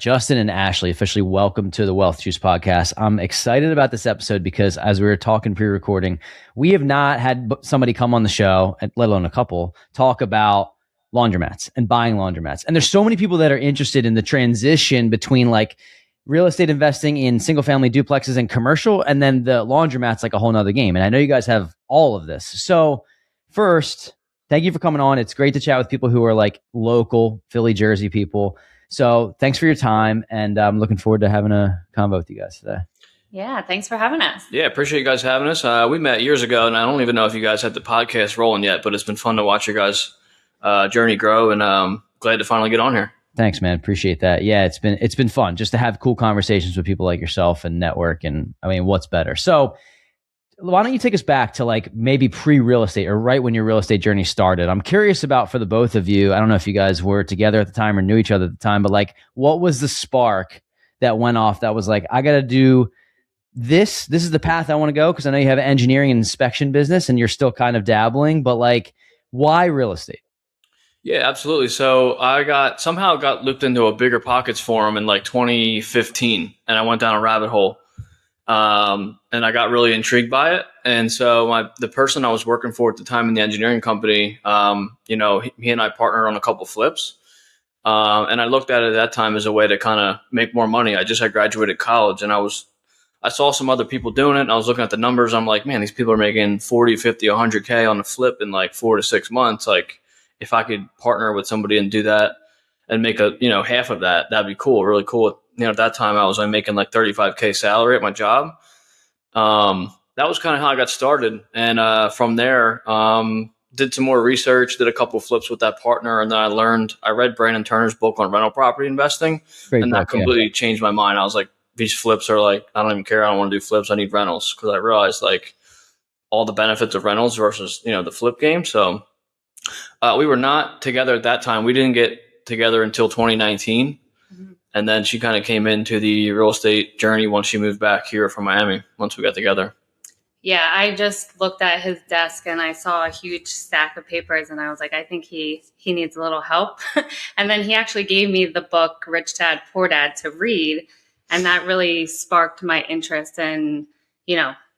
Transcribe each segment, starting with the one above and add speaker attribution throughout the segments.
Speaker 1: Justin and Ashley, officially welcome to the Wealth Juice podcast. I'm excited about this episode because as we were talking pre-recording, we have not had somebody come on the show, let alone a couple, talk about laundromats and buying laundromats. And there's so many people that are interested in the transition between like real estate investing in single family duplexes and commercial, and then the laundromat's like a whole nother game. And I know you guys have all of this. So first, thank you for coming on. It's great to chat with people who are like local Philly, Jersey people. So thanks for your time. And I'm looking forward to having a convo with you guys today.
Speaker 2: Yeah, thanks for having us.
Speaker 3: Yeah, appreciate you guys having us. We met years ago, and I don't even know if you guys had the podcast rolling yet, but it's been fun to watch your guys' journey grow, and glad to finally get on here.
Speaker 1: Thanks, man. Appreciate that. Yeah, it's been fun just to have cool conversations with people like yourself and network. And I mean, what's better? So why don't you take us back to like maybe pre-real estate or right when your real estate journey started? I'm curious about for the both of you. I don't know if you guys were together at the time or knew each other at the time, but like what was the spark that went off that was like, I got to do this. This is the path I want to go. Cause I know you have an engineering and inspection business and you're still kind of dabbling, but like why real estate?
Speaker 3: Yeah, absolutely. So I somehow got looped into a Bigger Pockets forum in like 2015, and I went down a rabbit hole. And I got really intrigued by it. And so the person I was working for at the time in the engineering company, he and I partnered on a couple flips. And I looked at it at that time as a way to kind of make more money. I just had graduated college, and I saw some other people doing it, and I was looking at the numbers. I'm like, man, these people are making 40, 50, 100K on a flip in like 4 to 6 months. Like if I could partner with somebody and do that and make half of that, that'd be cool. Really cool. At that time I was only making like 35K salary at my job. That was kind of how I got started. And from there, did some more research, did a couple flips with that partner. And then I read Brandon Turner's book on rental property investing. Great and book, that completely changed my mind. I was like, these flips are like, I don't even care. I don't want to do flips. I need rentals. Cause I realized like all the benefits of rentals versus, the flip game. So, we were not together at that time. We didn't get together until 2019. And then she kind of came into the real estate journey once she moved back here from Miami, once we got together.
Speaker 2: Yeah, I just looked at his desk and I saw a huge stack of papers and I was like, I think he needs a little help. And then he actually gave me the book, Rich Dad, Poor Dad, to read. And that really sparked my interest in,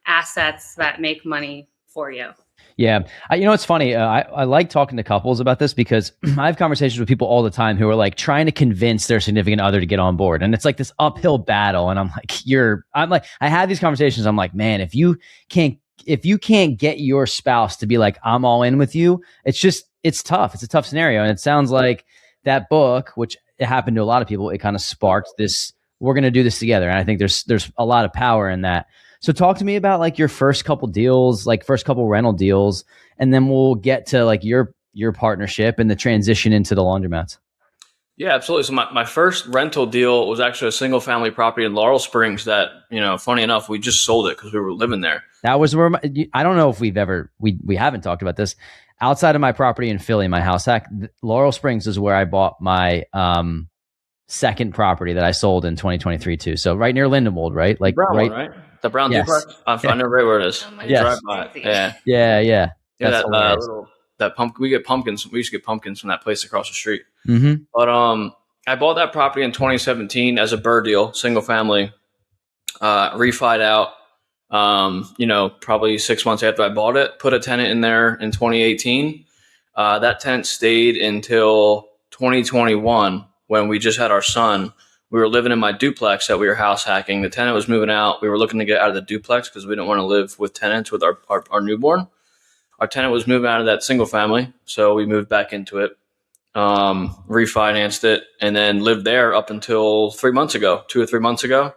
Speaker 2: assets that make money for you.
Speaker 1: Yeah. It's funny. I like talking to couples about this because I have conversations with people all the time who are like trying to convince their significant other to get on board. And it's like this uphill battle. And I have these conversations. I'm like, man, if you can't get your spouse to be like, I'm all in with you, it's tough. It's a tough scenario. And it sounds like that book, which it happened to a lot of people, it kind of sparked this, we're going to do this together. And I think there's a lot of power in that. So talk to me about like your first couple deals, like first couple rental deals, and then we'll get to like your partnership and the transition into the laundromats.
Speaker 3: Yeah, absolutely. So my first rental deal was actually a single family property in Laurel Springs that, funny enough, we just sold it because we were living there.
Speaker 1: That was where I don't know if we haven't talked about this. Outside of my property in Philly, my house hack, Laurel Springs is where I bought my second property that I sold in 2023 too. So right near Lindenwold, right? Like
Speaker 3: Brown one, right? The brown duplex? I know right where it is.
Speaker 2: Oh yes.
Speaker 1: Yeah.
Speaker 3: That pumpkin. We get pumpkins. We used to get pumpkins from that place across the street.
Speaker 1: Mm-hmm.
Speaker 3: But I bought that property in 2017 as a BRRRR deal, single family, refied out. Probably 6 months after I bought it, put a tenant in there in 2018. That tenant stayed until 2021 when we just had our son. We were living in my duplex that we were house hacking. The tenant was moving out. We were looking to get out of the duplex because we didn't want to live with tenants with our newborn. Our tenant was moving out of that single family. So we moved back into it, refinanced it, and then lived there up until 2 or 3 months ago.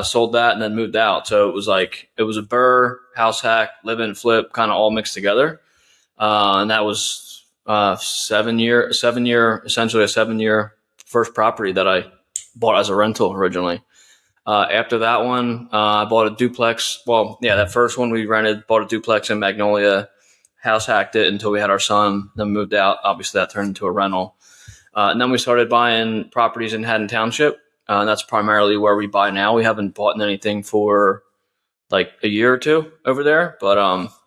Speaker 3: Sold that and then moved out. So it was a BRRRR, house hack, live and flip, kind of all mixed together. And that was 7 year, essentially a 7 year first property that I bought as a rental originally. After that one, I bought a duplex. Well, yeah, that first one we rented, bought a duplex in Magnolia, house hacked it until we had our son, then moved out. Obviously that turned into a rental. And then we started buying properties in Haddon Township. And that's primarily where we buy now. We haven't bought anything for like a year or two over there. But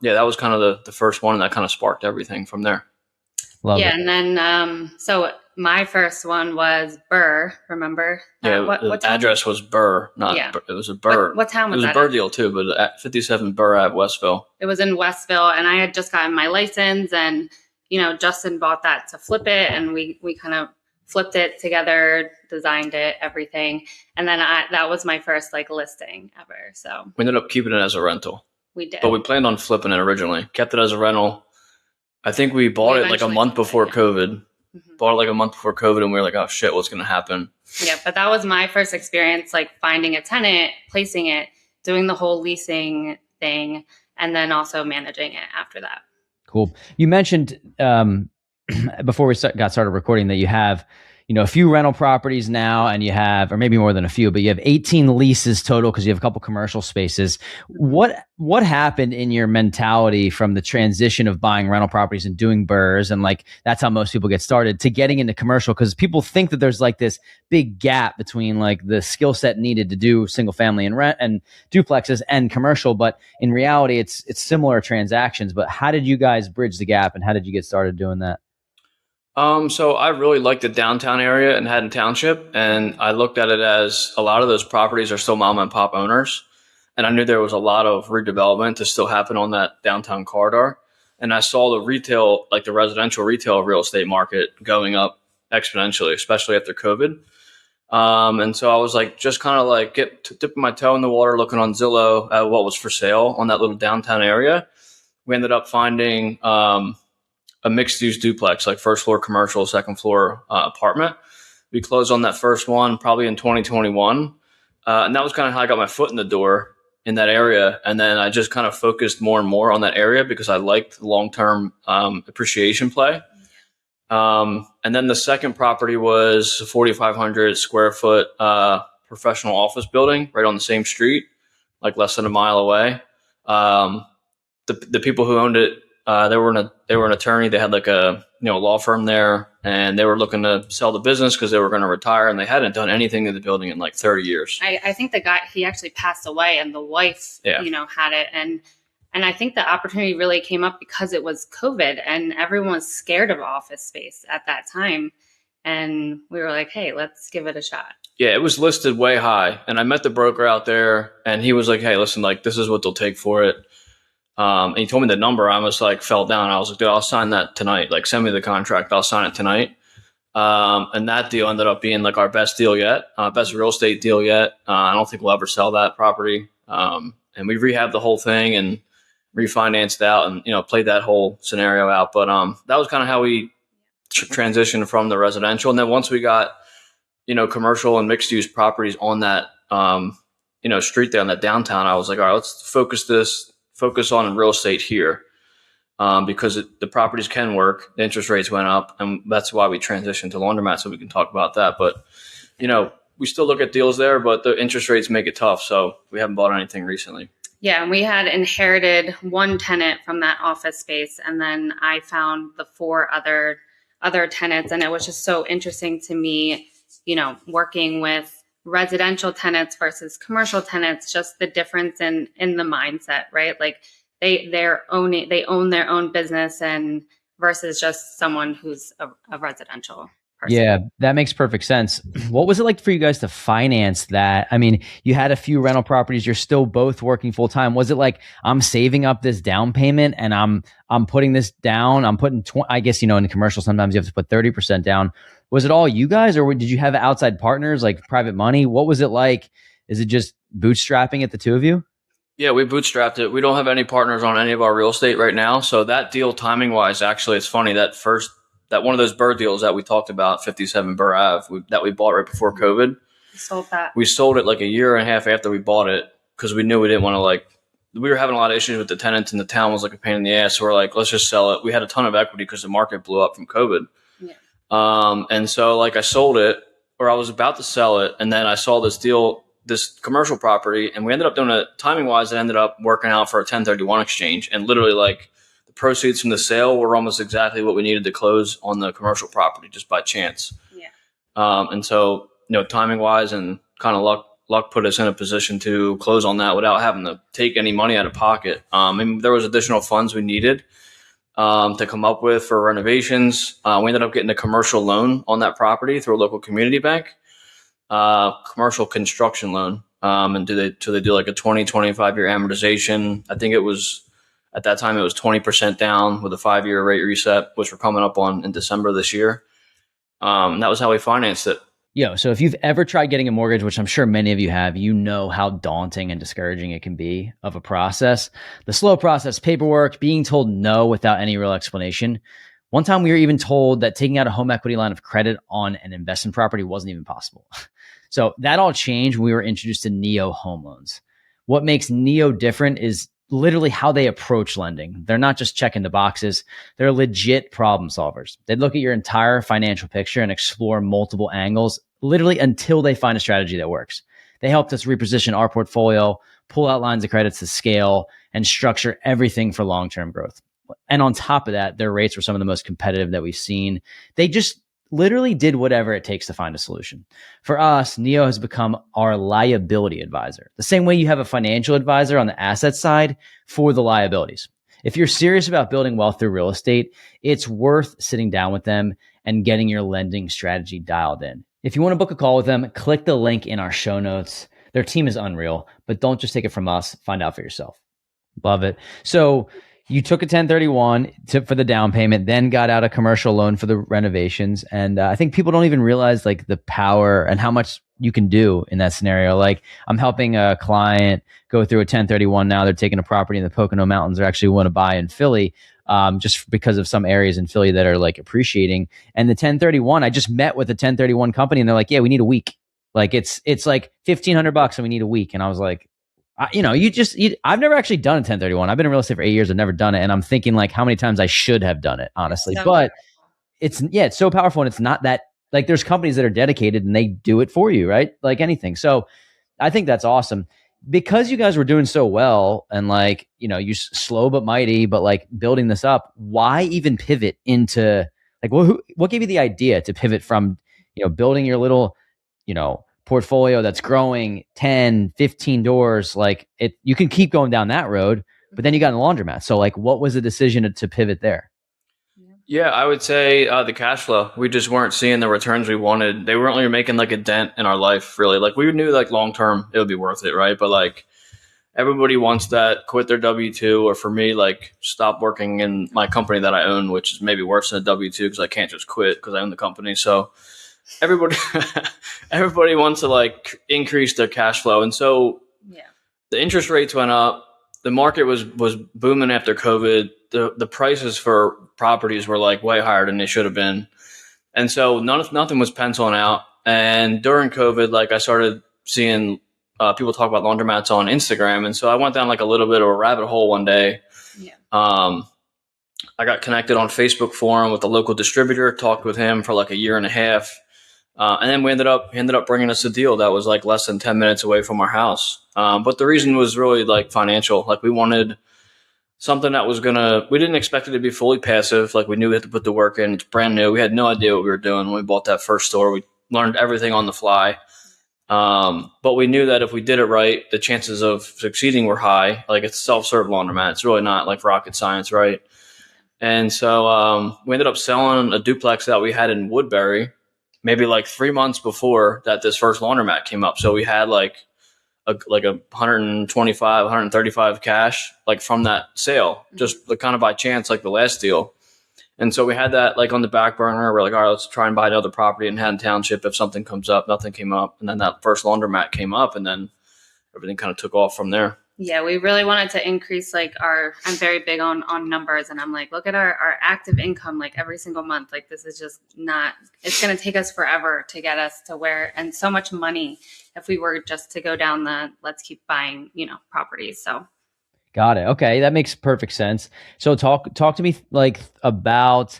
Speaker 3: that was kind of the first one, and that kind of sparked everything from there.
Speaker 1: Love
Speaker 2: Yeah,
Speaker 1: it.
Speaker 2: and then so my first one was Burr. Remember?
Speaker 3: Yeah,
Speaker 2: What
Speaker 3: the
Speaker 2: town?
Speaker 3: address was Burr, not
Speaker 2: Yeah.
Speaker 3: Burr. It was a Burr.
Speaker 2: What town
Speaker 3: It
Speaker 2: was
Speaker 3: was a
Speaker 2: that
Speaker 3: Burr
Speaker 2: in?
Speaker 3: deal too, but at 57 Burr Ave, Westville.
Speaker 2: It was in Westville, and I had just gotten my license, and Justin bought that to flip it, and we kind of flipped it together, designed it, everything, and then that was my first like listing ever. So
Speaker 3: We ended up keeping it as a rental,
Speaker 2: we did.
Speaker 3: but we planned on flipping it originally. Kept it as a rental. I think we bought it like a
Speaker 2: eventually
Speaker 3: month
Speaker 2: flipped it,
Speaker 3: before
Speaker 2: yeah.
Speaker 3: COVID.
Speaker 2: Mhm.
Speaker 3: Bought it like a month before COVID, and we were like, "Oh shit, what's gonna happen?"
Speaker 2: Yeah, but that was my first experience, like finding a tenant, placing it, doing the whole leasing thing, and then also managing it after that.
Speaker 1: Cool. You mentioned before we got started recording that you have, a few rental properties now, and you have, or maybe more than a few, but you have 18 leases total because you have a couple commercial spaces. What happened in your mentality from the transition of buying rental properties and doing burrs, and like that's how most people get started, to getting into commercial? Because people think that there's like this big gap between like the skill set needed to do single family and rent and duplexes and commercial, but in reality, it's similar transactions. But how did you guys bridge the gap, and how did you get started doing that?
Speaker 3: So I really liked the downtown area in Haddon Township, and I looked at it as a lot of those properties are still mom and pop owners, and I knew there was a lot of redevelopment to still happen on that downtown corridor. And I saw the retail, like the residential retail real estate market, going up exponentially, especially after COVID. And so I was like, just kind of like dipping my toe in the water, looking on Zillow at what was for sale on that little downtown area. We ended up finding a mixed use duplex, like first floor commercial, second floor apartment. We closed on that first one probably in 2021. And that was kind of how I got my foot in the door in that area. And then I just kind of focused more and more on that area because I liked the long-term appreciation play. And then the second property was a 4,500 square foot professional office building right on the same street, like less than a mile away. The people who owned it, they were an attorney. They had like a law firm there, and they were looking to sell the business because they were going to retire, and they hadn't done anything to the building in like 30 years.
Speaker 2: I think the guy, he actually passed away, and the wife, had it, and I think the opportunity really came up because it was COVID, and everyone was scared of office space at that time, and we were like, hey, let's give it a shot.
Speaker 3: Yeah, it was listed way high, and I met the broker out there, and he was like, hey, listen, like this is what they'll take for it. And he told me the number. I almost like fell down. I was like, dude, I'll sign that tonight. Like, send me the contract. I'll sign it tonight. And that deal ended up being like our best deal yet, best real estate deal yet. I don't think we'll ever sell that property. And we rehabbed the whole thing and refinanced out and, played that whole scenario out. But that was kind of how we transitioned from the residential. And then once we got, commercial and mixed use properties on that, street there on that downtown, I was like, all right, let's focus on real estate here because the properties can work. The interest rates went up, and that's why we transitioned to Laundromat, so we can talk about that. But, we still look at deals there, but the interest rates make it tough, so we haven't bought anything recently.
Speaker 2: Yeah, and we had inherited one tenant from that office space, and then I found the four other tenants, and it was just so interesting to me, working with residential tenants versus commercial tenants, just the difference in the mindset, right? Like they own their own business and versus just someone who's a residential person.
Speaker 1: Yeah, that makes perfect sense. What was it like for you guys to finance that? I mean, you had a few rental properties, you're still both working full time. Was it like, I'm saving up this down payment and I'm putting this down, I'm putting, I guess, in the commercial, sometimes you have to put 30% down. Was it all you guys, or did you have outside partners, like private money? What was it like? Is it just bootstrapping it, the two of you?
Speaker 3: Yeah, we bootstrapped it. We don't have any partners on any of our real estate right now. So that deal, timing wise, actually, it's funny that one of those Burr deals that we talked about, 57 Burr Ave, that we bought right before COVID. We sold it like a year and a half after we bought it because we knew we didn't want to we were having a lot of issues with the tenants, and the town was like a pain in the ass. So we're like, let's just sell it. We had a ton of equity because the market blew up from COVID. Yeah. And so I sold it, or I was about to sell it, and then I saw this deal, this commercial property, and we ended up doing it timing wise. It ended up working out for a 1031 exchange, and literally the proceeds from the sale were almost exactly what we needed to close on the commercial property just by chance. Yeah. And so, timing wise and kind of luck put us in a position to close on that without having to take any money out of pocket. And there was additional funds we needed. to come up with for renovations. We ended up getting a commercial loan on that property through a local community bank, commercial construction loan. And they do like a 25-year amortization. I think it was, at that time, it was 20% down with a 5-year rate reset, which we're coming up on in December this year. That was how we financed it.
Speaker 1: So if you've ever tried getting a mortgage, which I'm sure many of you have, you know how daunting and discouraging it can be of a process. The slow process, paperwork, being told no without any real explanation. One time we were even told that taking out a home equity line of credit on an investment property wasn't even possible. So that all changed when we were introduced to Neo Home Loans. What makes Neo different is literally how they approach lending. They're not just checking the boxes. They're legit problem solvers. They look at your entire financial picture and explore multiple angles, literally until they find a strategy that works. They helped us reposition our portfolio, pull out lines of credit to scale, and structure everything for long-term growth. And on top of that, their rates were some of the most competitive that we've seen. They just literally did whatever it takes to find a solution. For us, Neo has become our liability advisor, the same way you have a financial advisor on the asset side for the liabilities. If you're serious about building wealth through real estate, it's worth sitting down with them and getting your lending strategy dialed in. If you want to book a call with them, click the link in our show notes. Their team is unreal, but don't just take it from us. Find out for yourself. Love it. So you took a 1031 for the down payment, then got out a commercial loan for the renovations. And I think people don't even realize like the power and how much you can do in that scenario. Like I'm helping a client go through a 1031 now. They're taking a property in the Pocono Mountains. They actually want to buy in Philly, just because of some areas in Philly that are like appreciating. And the 1031, I just met with a 1031 company and they're like, yeah, we need a week. Like it's like $1,500 and we need a week. And I was like, I've never actually done a 1031. I've been in real estate for 8 years. I've never done it. And I'm thinking like how many times I should have done it, honestly. But it's so powerful. And it's not that like there's companies that are dedicated and they do it for you, right? Like anything. So I think that's awesome because you guys were doing so well and like, you slow but mighty, but like building this up. Why even pivot into like, what gave you the idea to pivot from, building your little, portfolio that's growing 10, 15 doors, like you can keep going down that road, but then you got a laundromat. So like, what was the decision to pivot there?
Speaker 3: Yeah, I would say the cash flow. We just weren't seeing the returns we wanted. They weren't really making like a dent in our life, really. Like we knew like long-term it would be worth it, right? But like everybody wants that, quit their W-2, or for me, like stop working in my company that I own, which is maybe worse than a W-2 because I can't just quit because I own the company. So everybody wants to like increase their cash flow. And so the interest rates went up. The market was booming after COVID. The prices for properties were like way higher than they should have been. And so nothing was penciling out. And during COVID, like I started seeing people talk about laundromats on Instagram. And so I went down like a little bit of a rabbit hole one day. I got connected on Facebook forum with a local distributor, talked with him for like a year and a half. And then he ended up bringing us a deal that was like less than 10 minutes away from our house. But the reason was really like financial. Like we wanted something that was we didn't expect it to be fully passive. Like we knew we had to put the work in. It's brand new. We had no idea what we were doing when we bought that first store. We learned everything on the fly. But we knew that if we did it right, the chances of succeeding were high. Like it's a self-serve laundromat. It's really not like rocket science, right? And so we ended up selling a duplex that we had in Woodbury maybe like 3 months before that this first laundromat came up. So we had like a 125, 135 cash like from that sale, just kind of by chance, like the last deal. And so we had that like on the back burner. We're like, all right, let's try and buy another property in Haddon Township. If something comes up, nothing came up. And then that first laundromat came up and then everything kind of took off from there.
Speaker 2: Yeah, we really wanted to increase like I'm very big on numbers, and I'm like, look at our active income like every single month. Like this is just not, it's going to take us forever to get us to where, and so much money if we were just to go down let's keep buying, properties. So.
Speaker 1: Got it. Okay. That makes perfect sense. So talk to me like about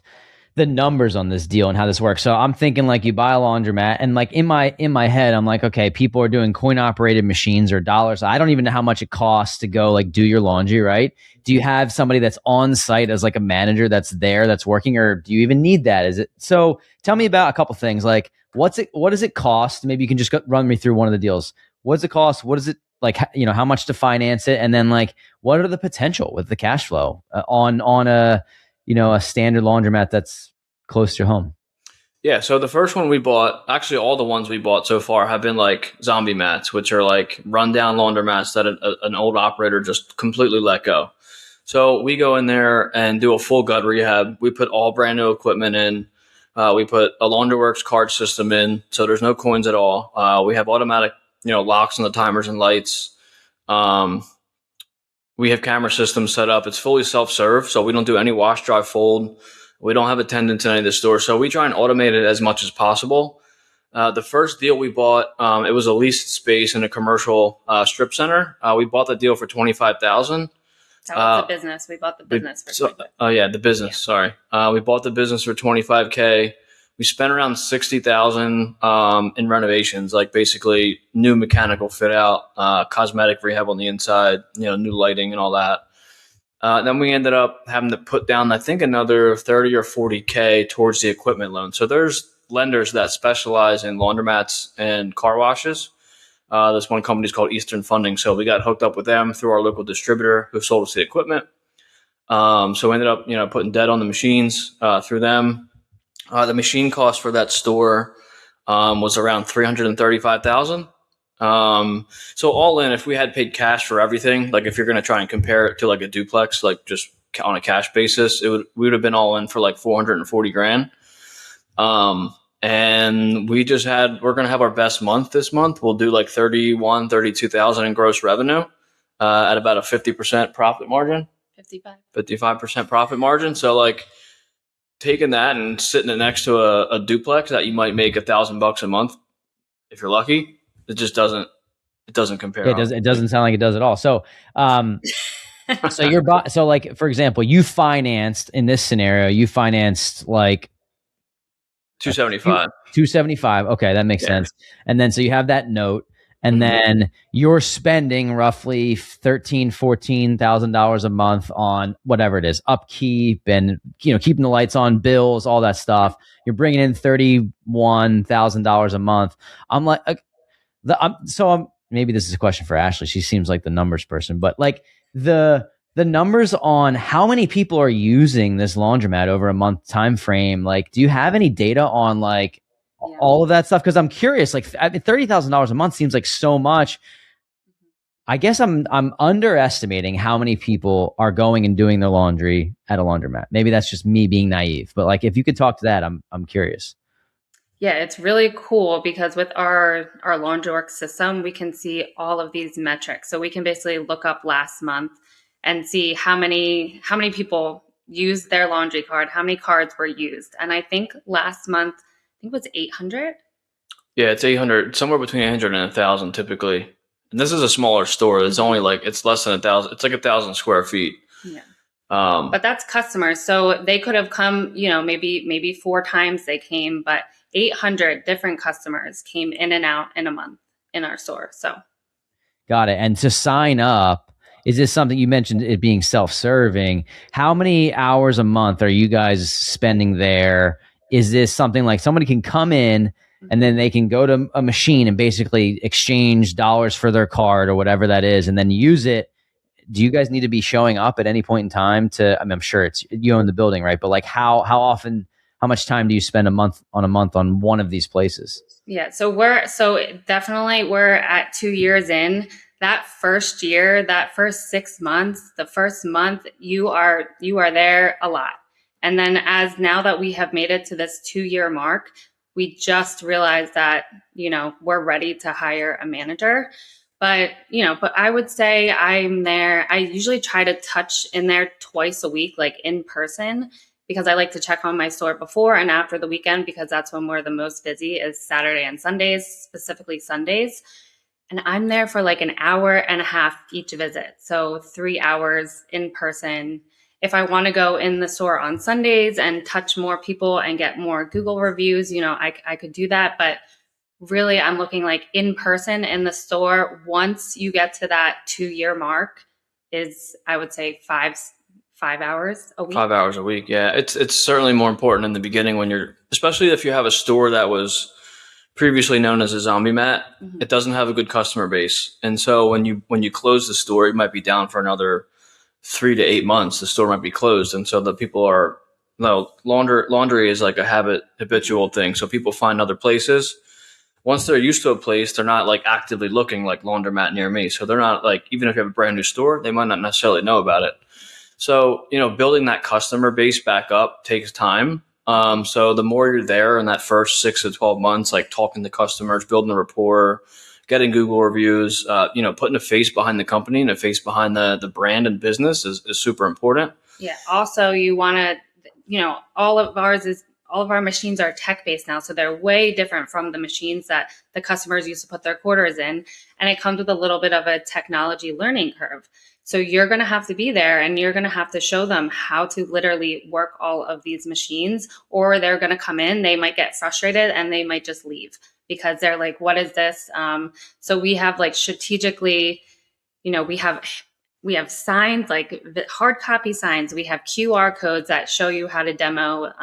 Speaker 1: the numbers on this deal and how this works. So I'm thinking like you buy a laundromat and like in my head, I'm like, okay, people are doing coin operated machines or dollars. I don't even know how much it costs to go like do your laundry, right? Do you have somebody that's on site as like a manager that's there, that's working, or do you even need that? So tell me about a couple things. Like what does it cost? Maybe you can just run me through one of the deals. What does it cost? What is it like, how much to finance it? And then like, what are the potential with the cash flow on a, a standard laundromat that's close to your home?
Speaker 3: Yeah, so the first one we bought, actually all the ones we bought so far have been like zombie mats, which are like rundown laundromats that an old operator just completely let go. So we go in there and do a full gut rehab. We put all brand new equipment in. We put a LaundryWorks card system in, so there's no coins at all. We have automatic, locks on the timers and lights. We have camera systems set up. It's fully self-serve, so we don't do any wash, dry, fold. We don't have attendants in any of the stores, so we try and automate it as much as possible. The first deal we bought, it was a leased space in a commercial strip center. We bought the deal for $25,000.
Speaker 2: That was the business. We bought the business for
Speaker 3: the business. Yeah. Sorry, we bought the business for $25K. We spent around $60,000 in renovations, like basically new mechanical fit out, cosmetic rehab on the inside, new lighting and all that. Then we ended up having to put down, I think, another 30 or 40K towards the equipment loan. So there's lenders that specialize in laundromats and car washes. This one company is called Eastern Funding. So we got hooked up with them through our local distributor who sold us the equipment. So we ended up, putting debt on the machines through them. The machine cost for that store was around $335,000. So all in, if we had paid cash for everything, like if you're going to try and compare it to like a duplex, like just on a cash basis, we would have been all in for like $440,000. And we're going to have our best month this month. We'll do like 32,000 in gross revenue, at about a 50% profit margin, 55% profit margin. So like taking that and sitting it next to a duplex that you might make $1,000 a month, if you're lucky, it doesn't compare.
Speaker 1: It doesn't sound like it does at all. So, so like, for example, you financed in this scenario, like 275. Okay. That makes sense. And then, so you have that note, and then you're spending roughly $14,000 a month on whatever it is, upkeep and, keeping the lights on, bills, all that stuff. You're bringing in $31,000 a month. I'm like, maybe this is a question for Ashley. She seems like the numbers person, but like the numbers on how many people are using this laundromat over a month time frame. Like, do you have any data on like all of that stuff? Because I'm curious. Like, $30,000 a month seems like so much. I guess I'm underestimating how many people are going and doing their laundry at a laundromat. Maybe that's just me being naive, but like if you could talk to that, I'm curious.
Speaker 2: Yeah, it's really cool because with our LaundryWorks system, we can see all of these metrics. So we can basically look up last month and see how many people used their laundry card, how many cards were used. And I think last month, it was 800.
Speaker 3: Yeah, it's 800, somewhere between 800 and 1,000 typically. And this is a smaller store. It's only like, it's less than 1,000. It's like 1,000 square feet.
Speaker 2: Yeah. But that's customers. So they could have come, maybe 4 times they came, but 800 different customers came in and out in a month in our store. So
Speaker 1: got it. And to sign up, is this something you mentioned it being self-serving? How many hours a month are you guys spending there? Is this something like somebody can come in and then they can go to a machine and basically exchange dollars for their card or whatever that is, and then use it? Do you guys need to be showing up at any point in time I'm sure it's you own the building, right? But like how often, how much time do you spend a month on one of these places?
Speaker 2: Yeah. So we're at 2 years in. That first year, that first 6 months, the first month, you are there a lot. And then now that we have made it to this 2-year mark, we just realized that, we're ready to hire a manager. But I would say I'm there. I usually try to touch in there twice a week, like in person, because I like to check on my store before and after the weekend, because that's when we're the most busy, is Saturday and Sundays, specifically Sundays. And I'm there for like an hour and a half each visit. So 3 hours in person. If I want to go in the store on Sundays and touch more people and get more Google reviews, I could do that. But really, I'm looking like in person in the store. Once you get to that 2-year mark, is I would say 5 hours a week.
Speaker 3: 5 hours a week. Yeah. It's certainly more important in the beginning especially if you have a store that was previously known as a zombie mat. Mm-hmm. It doesn't have a good customer base. And so when you close the store, it might be down for another 3 to 8 months, the store might be closed. And so the people are, no, laundry is like a habitual thing. So people find other places. Once they're used to a place, they're not like actively looking like laundromat near me. So they're not like, even if you have a brand new store, they might not necessarily know about it. So, building that customer base back up takes time. So the more you're there in that first 6 to 12 months, like talking to customers, building a rapport, getting Google reviews, putting a face behind the company and a face behind the brand and business is super important.
Speaker 2: Yeah. Also, you want to, all of our machines are tech-based now, so they're way different from the machines that the customers used to put their quarters in. And it comes with a little bit of a technology learning curve. So you're going to have to be there and you're going to have to show them how to literally work all of these machines, or they're going to come in, they might get frustrated and they might just leave because they're like, what is this? So we have like strategically, we have signs, like hard copy signs. We have QR codes that show you how to demo,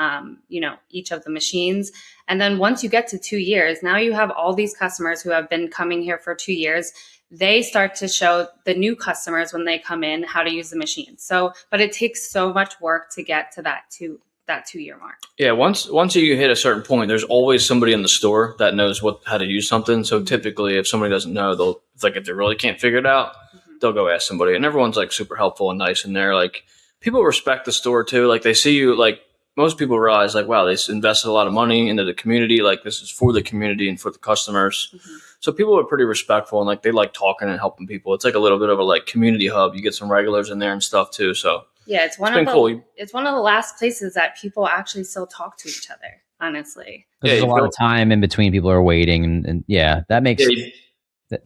Speaker 2: each of the machines. And then once you get to 2 years, now you have all these customers who have been coming here for 2 years. They start to show the new customers when they come in how to use the machine. So, but it takes so much work to get to that 2-year mark.
Speaker 3: Yeah, once you hit a certain point, there's always somebody in the store that knows how to use something. So typically, if somebody doesn't know, if they really can't figure it out, they'll go ask somebody. And everyone's like super helpful and nice in there. Like people respect the store too. Like they see you. Like most people realize, like, wow, they invested a lot of money into the community. Like this is for the community and for the customers. Mm-hmm. So people are pretty respectful and like they like talking and helping people. It's like a little bit of a like community hub. You get some regulars in there and stuff too. So
Speaker 2: yeah, it's one of the last places that people actually still talk to each other. Honestly,
Speaker 1: there's a lot of time in between. People are waiting, and yeah, that makes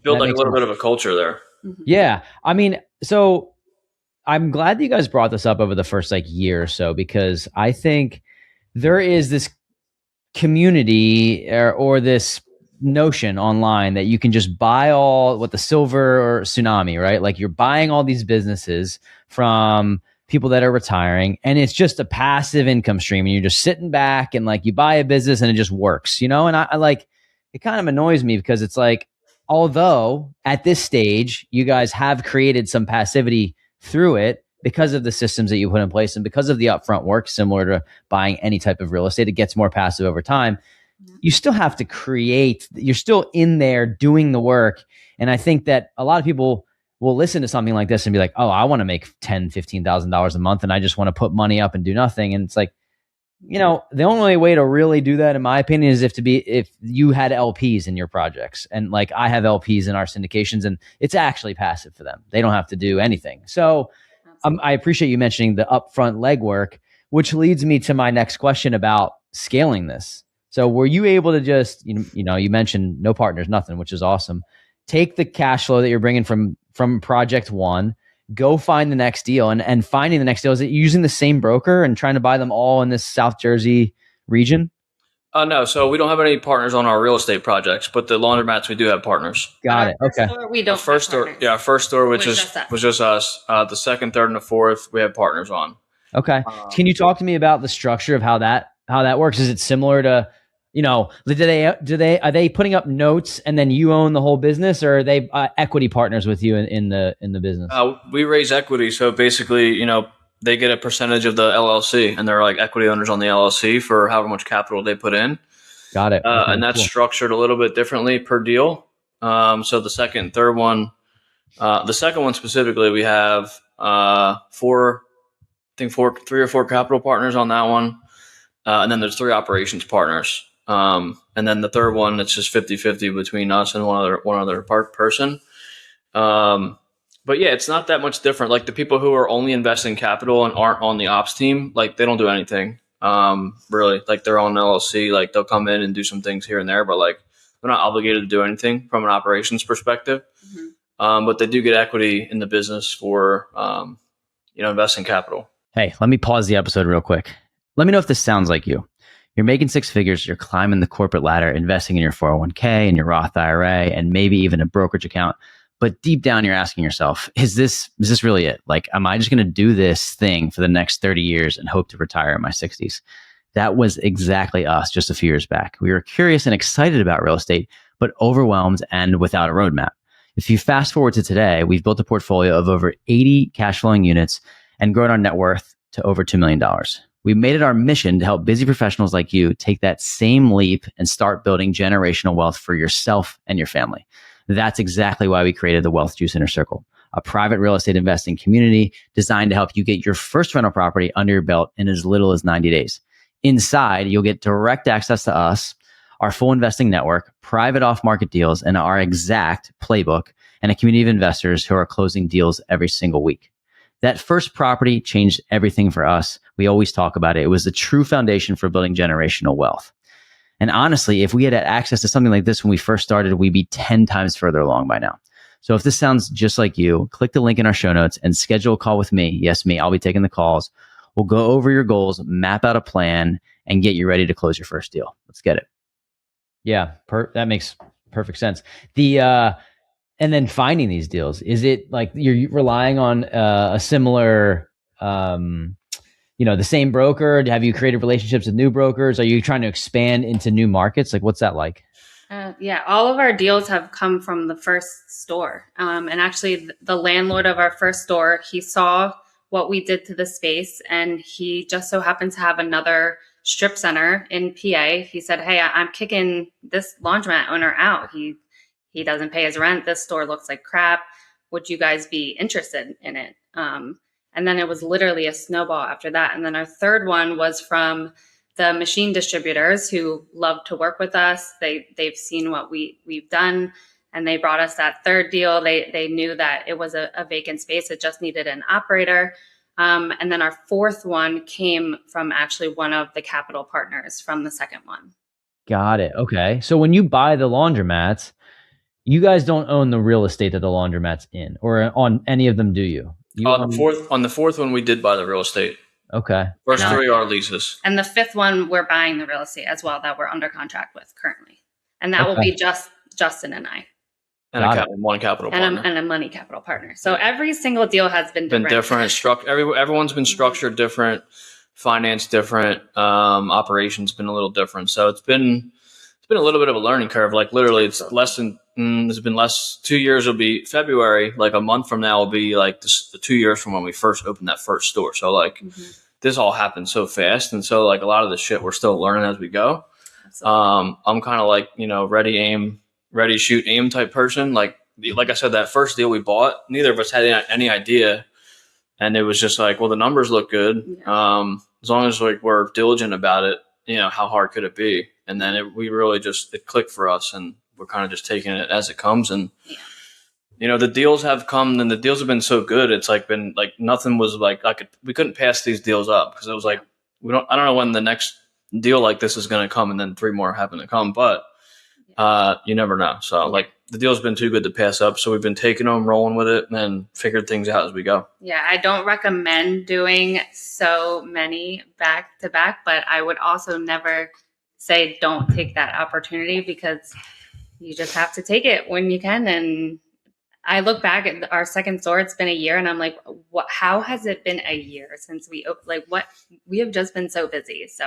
Speaker 3: build like a little bit of a culture there.
Speaker 1: Mm-hmm. Yeah, I mean, so I'm glad that you guys brought this up over the first like year or so, because I think there is this community or this notion online that you can just buy all what the silver or tsunami, right? Like you're buying all these businesses from people that are retiring and it's just a passive income stream and you're just sitting back and like you buy a business and it just works, and I like, it kind of annoys me because it's like, although at this stage you guys have created some passivity through it because of the systems that you put in place and because of the upfront work, similar to buying any type of real estate, it gets more passive over time. You still have to create, you're still in there doing the work. And I think that a lot of people will listen to something like this and be like, oh, I want to make $10,000, $15,000 a month and I just want to put money up and do nothing. And it's like, the only way to really do that, in my opinion, is if you had LPs in your projects. And like I have LPs in our syndications and it's actually passive for them. They don't have to do anything. So I appreciate you mentioning the upfront legwork, which leads me to my next question about scaling this. So were you able to just, you mentioned no partners, nothing, which is awesome. Take the cash flow that you're bringing from project one, go find the next deal, and finding the next deal. Is it using the same broker and trying to buy them all in this South Jersey region?
Speaker 3: No. So we don't have any partners on our real estate projects, but the laundromats, we do have partners.
Speaker 1: Got it. Okay.
Speaker 2: We don't. Our first
Speaker 3: store, which was just us. The second, third, and the fourth, we have partners on.
Speaker 1: Okay. Can you talk to me about the structure of how that works? Is it similar to, are they putting up notes and then you own the whole business, or are they equity partners with you in the business?
Speaker 3: We raise equity. So basically, they get a percentage of the LLC and they're like equity owners on the LLC for however much capital they put in. Got it. Okay, and that's structured a little bit differently per deal. So the second and third one, the second one specifically, we have three or four capital partners on that one. And then there's 3 operations partners. And then the third one, it's just 50-50 between us and one other person. But yeah, it's not that much different. Like the people who are only investing capital and aren't on the ops team, like they don't do anything. Really, like they're on LLC, like they'll come in and do some things here and there, but like they're not obligated to do anything from an operations perspective. Mm-hmm. But they do get equity in the business for, investing capital.
Speaker 1: Hey, let me pause the episode real quick. Let me know if this sounds like you. You're making 6 figures, you're climbing the corporate ladder, investing in your 401k and your Roth IRA, and maybe even a brokerage account. But deep down, you're asking yourself, is this really it? Like, am I just going to do this thing for the next 30 years and hope to retire in my 60s? That was exactly us just a few years back. We were curious and excited about real estate, but overwhelmed and without a roadmap. If you fast forward to today, we've built a portfolio of over 80 cash flowing units and grown our net worth to over $2 million. We made it our mission to help busy professionals like you take that same leap and start building generational wealth for yourself and your family. That's exactly why we created the Wealth Juice Inner Circle, a private real estate investing community designed to help you get your first rental property under your belt in as little as 90 days. Inside, you'll get direct access to us, our full investing network, private off-market deals, and our exact playbook, and a community of investors who are closing deals every single week. That first property changed everything for us. We always talk about it. It was the true foundation for building generational wealth. And honestly, if we had access to something like this when we first started, we'd be 10 times further along by now. So if this sounds just like you, click the link in our show notes and schedule a call with me. Yes, me. I'll be taking the calls. We'll go over your goals, map out a plan, and get you ready to close your first deal. Let's get it. Yeah, that makes perfect sense. And then finding these deals, is it like you're relying on a similar, the same broker? Have you created relationships with new brokers? Are you trying to expand into new markets? Like, what's that like?
Speaker 2: Yeah, all of our deals have come from the first store. And actually, the landlord of our first store, he saw what we did to the space, and he just so happened to have another strip center in PA. He said, "Hey, I'm kicking this laundromat owner out. He doesn't pay his rent. This store looks like crap. Would you guys be interested in it?" And then it was literally a snowball after that. And then our third one was from the machine distributors who love to work with us. They've seen what we've done, and they brought us that third deal. They knew that it was a vacant space. It just needed an operator. And then our fourth one came from actually one of the capital partners from the second one.
Speaker 1: Got it. Okay. So when you buy the laundromats, you guys don't own the real estate that the laundromat's in, or on any of them, do you?
Speaker 3: On the fourth one, we did buy the real estate.
Speaker 1: Okay.
Speaker 3: First three are leases.
Speaker 2: And the fifth one, we're buying the real estate as well that we're under contract with currently. And that will be just Justin and I.
Speaker 3: And one capital partner.
Speaker 2: And a money capital partner. So every single deal has been different.
Speaker 3: Everyone's been structured different, finance different, operations been a little different. So it's been a little bit of a learning curve. Like literally, it's less than. It's been less. 2 years will be February. Like a month from now will be like the 2 years from when we first opened that first store. So like this all happened so fast, and so like a lot of the shit we're still learning as we go. Absolutely. I'm kind of like ready, shoot, aim type person. Like I said, that first deal we bought, neither of us had any idea. And it was just like, well, the numbers look good. Yeah. As long as like we're diligent about it, how hard could it be? And then it clicked for us, and we're kind of just taking it as it comes. And, the deals have come, and the deals have been so good. It's like been like, nothing was like, we couldn't pass these deals up, because it was like, I don't know when the next deal like this is going to come. And then 3 more happen to come, but you never know. So like the deal's been too good to pass up. So we've been taking them, rolling with it, and then figured things out as we go.
Speaker 2: Yeah. I don't recommend doing so many back to back, but I would also never say don't take that opportunity, because you just have to take it when you can. And I look back at our second store, it's been a year, and I'm like, how has it been a year since we have just been so busy. So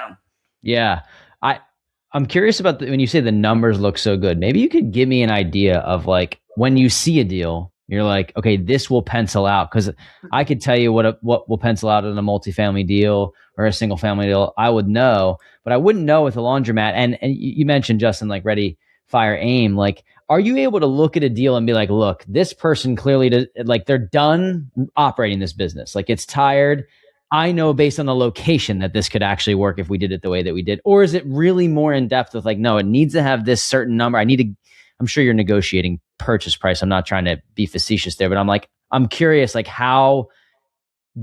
Speaker 1: yeah, I'm curious about when you say the numbers look so good, maybe you could give me an idea of like when you see a deal, you're like, okay, this will pencil out. Cause I could tell you what will pencil out in a multifamily deal or a single family deal. I would know, but I wouldn't know with a laundromat. And you mentioned, Justin, like ready, fire, aim. Like, are you able to look at a deal and be like, look, this person clearly they're done operating this business. Like it's tired. I know based on the location that this could actually work if we did it the way that we did. Or is it really more in depth with like, no, it needs to have this certain number. I'm sure you're negotiating purchase price. I'm not trying to be facetious there, but I'm curious like how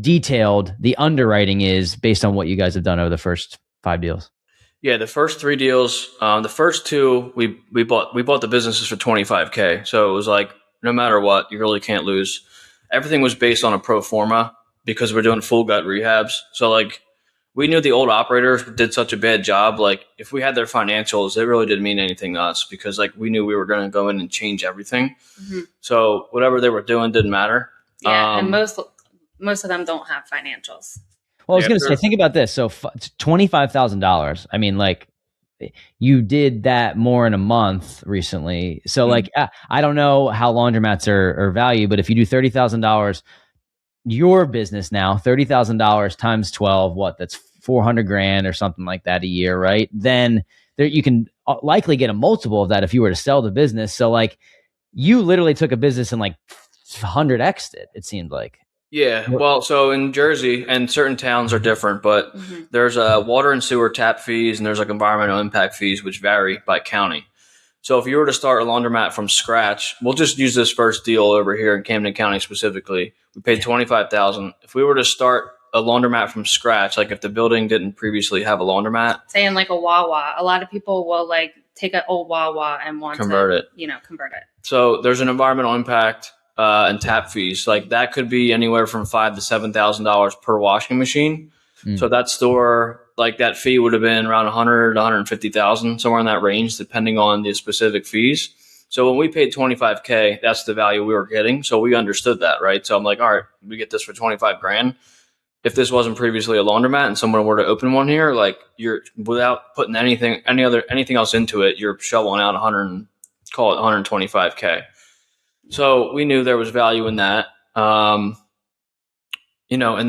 Speaker 1: detailed the underwriting is based on what you guys have done over the first 5 deals.
Speaker 3: Yeah, the first 3 deals, the first 2 we bought the businesses for $25K. So it was like no matter what, you really can't lose. Everything was based on a pro forma, because we're doing full gut rehabs. So like we knew the old operators did such a bad job. Like if we had their financials, it really didn't mean anything to us, because like we knew we were going to go in and change everything. Mm-hmm. So whatever they were doing didn't matter.
Speaker 2: Yeah, and most of them don't have financials.
Speaker 1: Well, I was going to say, think about this. So $25,000. I mean, like you did that more in a month recently. So like, I don't know how laundromats are valued, but if you do $30,000, your business now, $30,000 times 12, what, that's 400 grand or something like that a year, right? Then there, you can likely get a multiple of that if you were to sell the business. So like, you literally took a business and like 100x'd it, it seemed like.
Speaker 3: Yeah, well, so in Jersey, and certain towns are different, but there's water and sewer tap fees, and there's like environmental impact fees, which vary by county. So if you were to start a laundromat from scratch, we'll just use this first deal over here in Camden County specifically. We paid $25,000. If we were to start a laundromat from scratch, like if the building didn't previously have a laundromat,
Speaker 2: say in like a Wawa, a lot of people will like take an old Wawa and want
Speaker 3: convert
Speaker 2: to,
Speaker 3: it.
Speaker 2: Convert it.
Speaker 3: So there's an environmental impact and tap fees. Like that could be anywhere from $5,000 to $7,000 per washing machine. So that store, like that fee would have been around 100 to 150,000, somewhere in that range, depending on the specific fees. So when we paid $25K, that's the value we were getting. So we understood that, right? So I'm like, all right, we get this for 25 grand. If this wasn't previously a laundromat and someone were to open one here, like you're without putting anything else into it, you're shoveling out 125K. So we knew there was value in that. And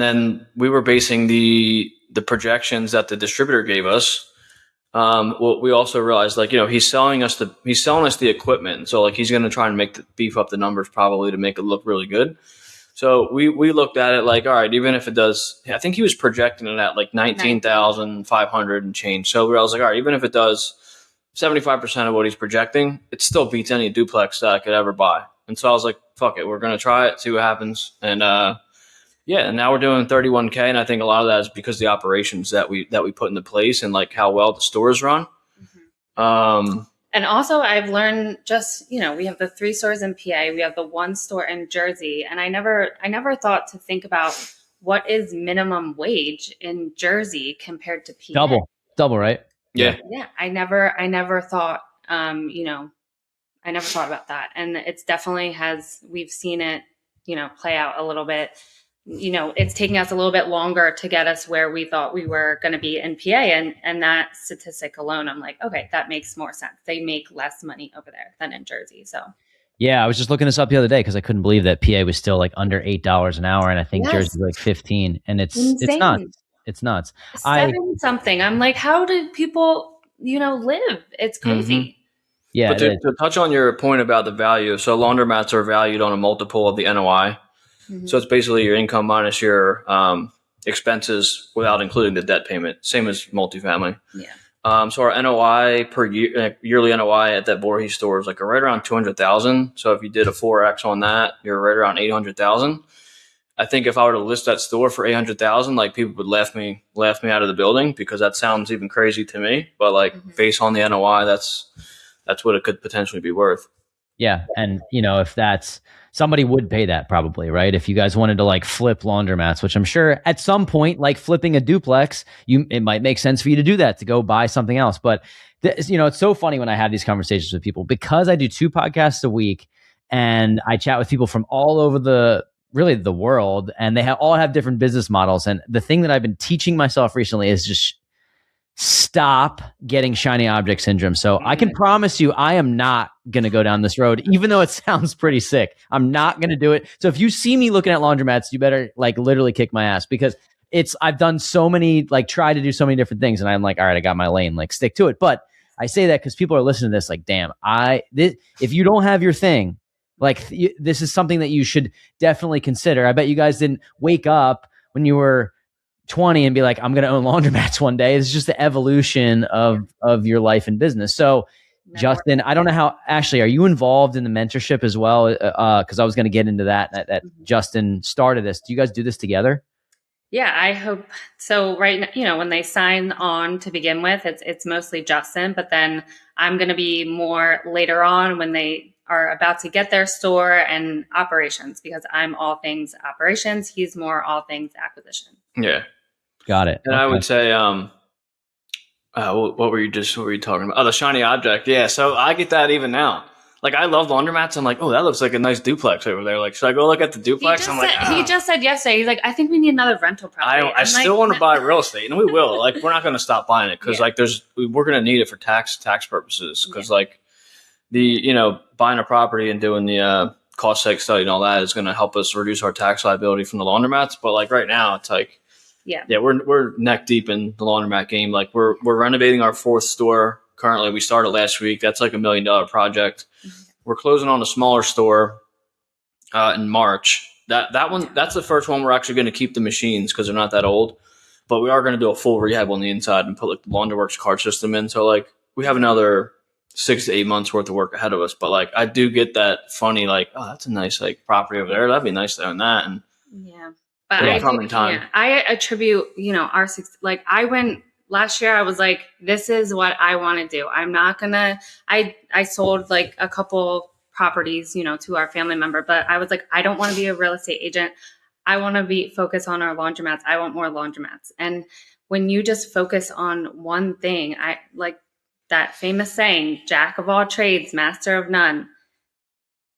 Speaker 3: then we were basing the projections that the distributor gave us. What we also realized, like, he's selling us the equipment. So like, he's going to try and beef up the numbers probably to make it look really good. So we looked at it like, all right, even if it does, I think he was projecting it at like 19,500 and change. So I was like, all right, even if it does 75% of what he's projecting, it still beats any duplex that I could ever buy. And so I was like, fuck it, we're going to try it, see what happens. And, and now we're doing 31K. And I think a lot of that is because of the operations that we put into place and like how well the stores run.
Speaker 2: And also I've learned just, we have the 3 stores in PA, we have the 1 store in Jersey. And I never thought to think about what is minimum wage in Jersey compared to PA.
Speaker 1: Double, right?
Speaker 3: Yeah.
Speaker 2: Yeah. I never thought, I never thought about that. And it's definitely we've seen it, play out a little bit. It's taking us a little bit longer to get us where we thought we were going to be in PA. And that statistic alone, I'm like, okay, that makes more sense. They make less money over there than in Jersey. So
Speaker 1: yeah, I was just looking this up the other day because I couldn't believe that PA was still like under $8 an hour. And I think Jersey was like 15, and it's nuts. It's nuts.
Speaker 2: 7 something. I'm like, how do people, live? It's crazy.
Speaker 1: Yeah.
Speaker 3: But to touch on your point about the value, so laundromats are valued on a multiple of the NOI. So it's basically your income minus your expenses without including the debt payment. Same as multifamily.
Speaker 2: Yeah.
Speaker 3: So our NOI per year, yearly NOI at that Voorhees store is like right around 200,000. So if you did a 4X on that, you're right around 800,000. I think if I were to list that store for 800,000, like people would laugh me out of the building because that sounds even crazy to me. But like based on the NOI, that's what it could potentially be worth.
Speaker 1: Yeah. And if that's, somebody would pay that probably, right? If you guys wanted to like flip laundromats, which I'm sure at some point, like flipping a duplex, it might make sense for you to do that, to go buy something else. But it's so funny when I have these conversations with people because I do 2 podcasts a week and I chat with people from all over the world, and they all have different business models. And the thing that I've been teaching myself recently is just stop getting shiny object syndrome. So I can promise you, I am not going to go down this road, even though it sounds pretty sick. I'm not going to do it. So if you see me looking at laundromats, you better like literally kick my ass because I've done so many, like try to do so many different things. And I'm like, all right, I got my lane, like stick to it. But I say that because people are listening to this like, damn, if you don't have your thing, like this is something that you should definitely consider. I bet you guys didn't wake up when you were 20 and be like, I'm going to own laundromats one day. It's just the evolution of your life and business. So Justin, I don't know how, Ashley, are you involved in the mentorship as well? Cause I was going to get into that Justin started this. Do you guys do this together?
Speaker 2: Yeah, I hope so. Right now, when they sign on to begin with, it's mostly Justin, but then I'm going to be more later on when they are about to get their store and operations, because I'm all things operations. He's more all things acquisition.
Speaker 3: Yeah.
Speaker 1: Got it.
Speaker 3: And okay. I would say, what were you talking about? Oh, the shiny object. Yeah. So I get that even now. like I love laundromats. I'm like, oh, that looks like a nice duplex over there. Like, should I go look at the duplex?
Speaker 2: He just said yesterday, he's like, I think we need another rental property.
Speaker 3: I still want to buy real estate, and we will. Like, we're not going to stop buying it because like we're going to need it for tax purposes. Because like buying a property and doing the cost seg study and all that is going to help us reduce our tax liability from the laundromats. But like right now, it's like we're neck deep in the laundromat game. Like we're renovating our 4th store. Currently, we started last week. That's like $1 million project. We're closing on a smaller store in March. That's the first one we're actually going to keep the machines because they're not that old. But we are going to do a full rehab on the inside and put like the Laundryworks card system in. So like we have another 6 to 8 months worth of work ahead of us. But like I do get that funny like, oh, that's a nice like property over there. That'd be nice to own that. And
Speaker 2: but I attribute I went. Last year, I was like, this is what I want to do. I'm not going to, I sold like a couple properties, to our family member, but I was like, I don't want to be a real estate agent. I want to be focused on our laundromats. I want more laundromats. And when you just focus on one thing, I like that famous saying, jack of all trades, master of none.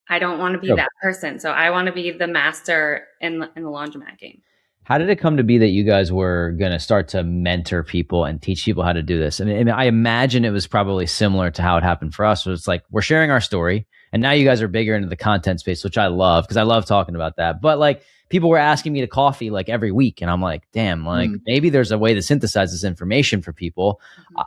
Speaker 2: I don't want to be that person. So I want to be the master in the laundromat game.
Speaker 1: How did it come to be that you guys were going to start to mentor people and teach people how to do this? And I imagine it was probably similar to how it happened for us. So it's like, we're sharing our story and now you guys are bigger into the content space, which I love because I love talking about that. But like people were asking me to coffee like every week. And I'm like, damn, like maybe there's a way to synthesize this information for people.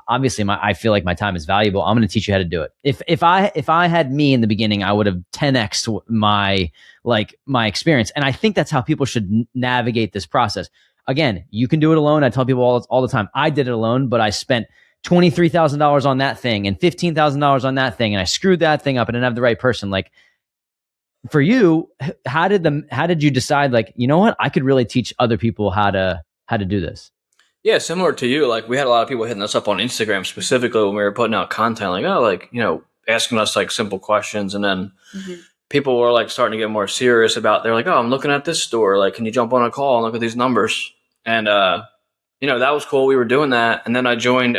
Speaker 1: Obviously I feel like my time is valuable. I'm going to teach you how to do it. If I had me in the beginning, I would have 10x'd my experience. And I think that's how people should navigate this process. Again, you can do it alone. I tell people all the time, I did it alone, but I spent $23,000 on that thing and $15,000 on that thing. And I screwed that thing up and didn't have the right person. Like for you, how did you decide like, you know what, I could really teach other people how to do this?
Speaker 3: Yeah, similar to you. Like we had a lot of people hitting us up on Instagram specifically when we were putting out content, like, asking us like simple questions. And then people were like starting to get more serious about, they're like, oh, I'm looking at this store. Like, can you jump on a call and look at these numbers? And, that was cool. We were doing that. And then I joined,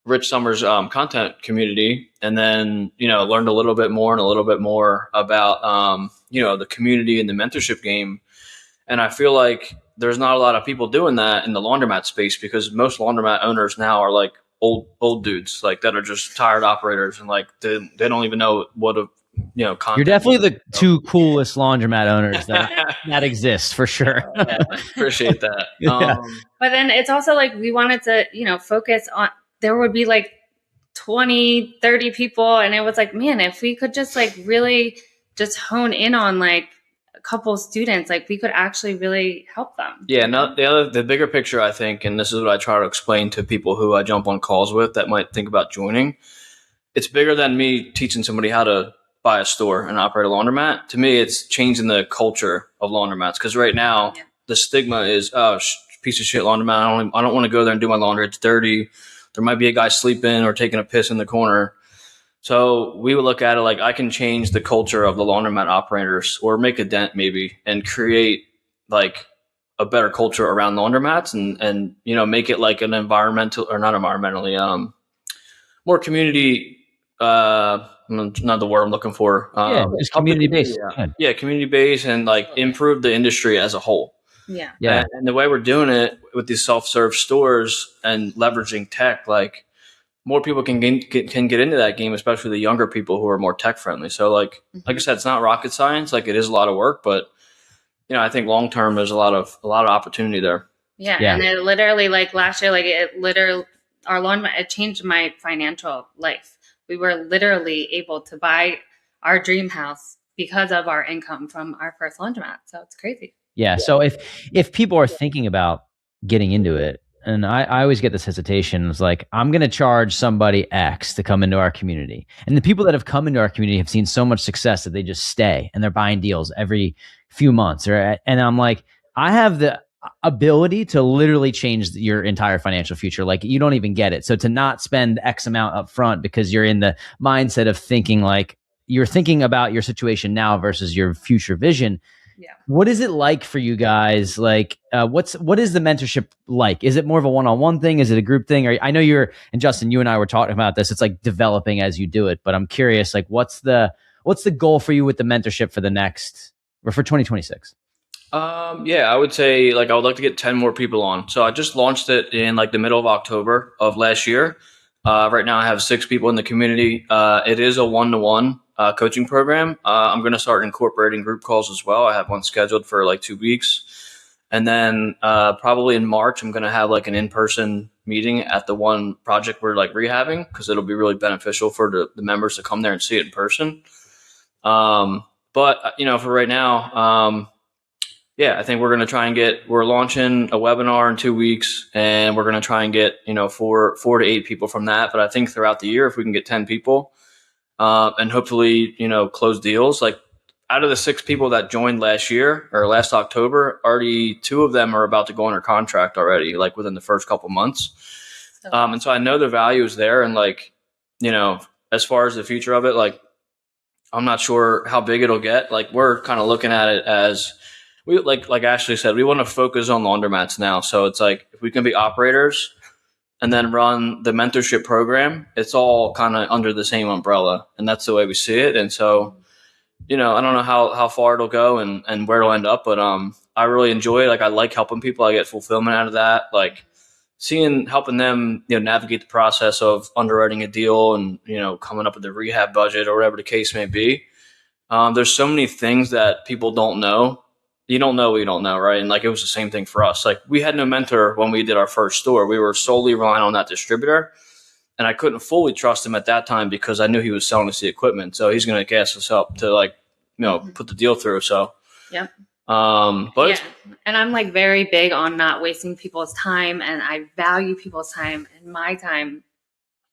Speaker 3: Rich Summers' content community, and then learned a little bit more about the community and the mentorship game. And I feel like there's not a lot of people doing that in the laundromat space because most laundromat owners now are like old dudes like that are just tired operators and like they don't even know what a content.
Speaker 1: You're definitely the two coolest laundromat owners that exist for sure.
Speaker 3: Appreciate that.
Speaker 2: But then it's also like we wanted to focus on. There would be like 20, 30 people. And it was like, man, if we could just like really just hone in on like a couple of students, like we could actually really help them.
Speaker 3: Yeah. No, the bigger picture, I think, and this is what I try to explain to people who I jump on calls with that might think about joining. It's bigger than me teaching somebody how to buy a store and operate a laundromat. To me, it's changing the culture of laundromats. Because right now the stigma is, oh, piece of shit laundromat. I don't want to go there and do my laundry. It's dirty. There might be a guy sleeping or taking a piss in the corner. So we would look at it like I can change the culture of the laundromat operators or make a dent maybe and create like a better culture around laundromats and make it like an environmental or not environmentally, more community, not the word I'm looking for.
Speaker 1: Just community based.
Speaker 3: Yeah, community based and like improve the industry as a whole.
Speaker 2: Yeah.
Speaker 3: And the way we're doing it with these self-serve stores and leveraging tech, like more people can get into that game, especially the younger people who are more tech friendly. So like I said, it's not rocket science. Like it is a lot of work, but I think long term there's a lot of opportunity there.
Speaker 2: Yeah. And it literally like last year, like our laundromat, it changed my financial life. We were literally able to buy our dream house because of our income from our first laundromat. So it's crazy.
Speaker 1: Yeah. So if people are thinking about getting into it, and I always get this hesitation, it's like, I'm going to charge somebody X to come into our community. And the people that have come into our community have seen so much success that they just stay and they're buying deals every few months. And I'm like, I have the ability to literally change your entire financial future. Like you don't even get it. So to not spend X amount up front because you're in the mindset of thinking like you're thinking about your situation now versus your future vision,
Speaker 2: Yeah.
Speaker 1: What is it like for you guys? Like, what is the mentorship like? Is it more of a one-on-one thing? Is it a group thing? Or I know and Justin, you and I were talking about this. It's like developing as you do it, but I'm curious, like, what's the goal for you with the mentorship for for 2026?
Speaker 3: Yeah, I would say like I would like to get 10 more people on. So I just launched it in like the middle of October of last year. Right now I have 6 people in the community. It is a one-to-one coaching program. I'm going to start incorporating group calls as well. I have one scheduled for like 2 weeks. And then probably in March, I'm going to have like an in-person meeting at the one project we're like rehabbing, because it'll be really beneficial for the members to come there and see it in person. But, for right now, yeah, I think we're going to try and we're launching a webinar in 2 weeks, and we're going to try and get, 4 to 8 people from that. But I think throughout the year, if we can get 10 people, and hopefully, close deals, like out of the 6 people that joined last year or last October, already 2 of them are about to go under contract already, like within the first couple months. And so I know the value is there. And like, as far as the future of it, like, I'm not sure how big it'll get. Like, we're kind of looking at it as, we like Ashley said, we want to focus on laundromats now. So it's like, if we can be operators and then run the mentorship program, it's all kind of under the same umbrella, and that's the way we see it. And so, I don't know how far it'll go and where it'll end up, but I really enjoy it. Like, I like helping people. I get fulfillment out of that. Like, helping them, navigate the process of underwriting a deal and, coming up with the rehab budget or whatever the case may be. There's so many things that people don't know. You don't know what you don't know, right? And like, it was the same thing for us. Like, we had no mentor when we did our first store. We were solely relying on that distributor, and I couldn't fully trust him at that time because I knew he was selling us the equipment. So he's going to gas us up to like, put the deal through. So,
Speaker 2: yeah.
Speaker 3: But
Speaker 2: yeah. And I'm like very big on not wasting people's time, and I value people's time, and my time,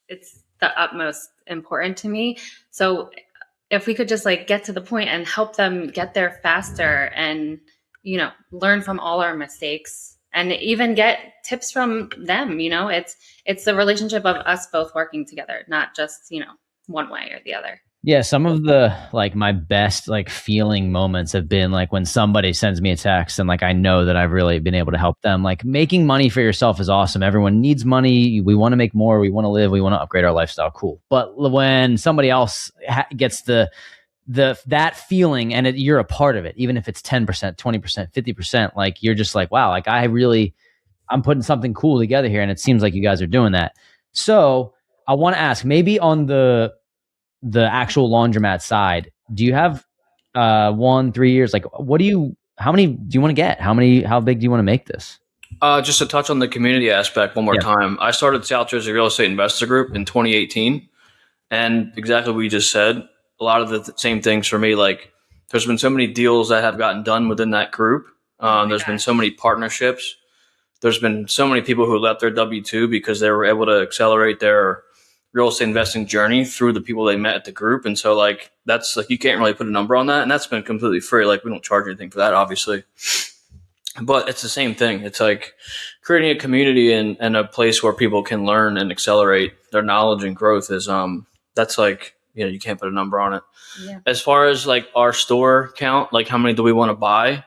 Speaker 2: it's the utmost important to me. So if we could just like get to the point and help them get there faster and, learn from all our mistakes and even get tips from them, it's the relationship of us both working together, not just, one way or the other.
Speaker 1: Yeah, some of the like my best like feeling moments have been like when somebody sends me a text and like I know that I've really been able to help them. Like, making money for yourself is awesome. Everyone needs money. We want to make more. We want to live. We want to upgrade our lifestyle. Cool. But when somebody else gets that feeling and you're a part of it, even if it's 10%, 20%, 50%, like you're just like, wow, like I'm putting something cool together here, and it seems like you guys are doing that. So I want to ask, maybe on the actual laundromat side, do you have 1-3 years? Like, how many do you want to get? How big do you want to make this?
Speaker 3: Just to touch on the community aspect one more time. I started South Jersey Real Estate Investor Group in 2018, and exactly what you just said, a lot of the same things for me. Like, there's been so many deals that have gotten done within that group. There's been so many partnerships. There's been so many people who left their W-2 because they were able to accelerate their real estate investing journey through the people they met at the group. And so like, that's like, you can't really put a number on that. And that's been completely free. Like, we don't charge anything for that, obviously, but it's the same thing. It's like creating a community and a place where people can learn and accelerate their knowledge and growth is, that's like, you can't put a number on it. Yeah. As far as like our store count, like how many do we want to buy?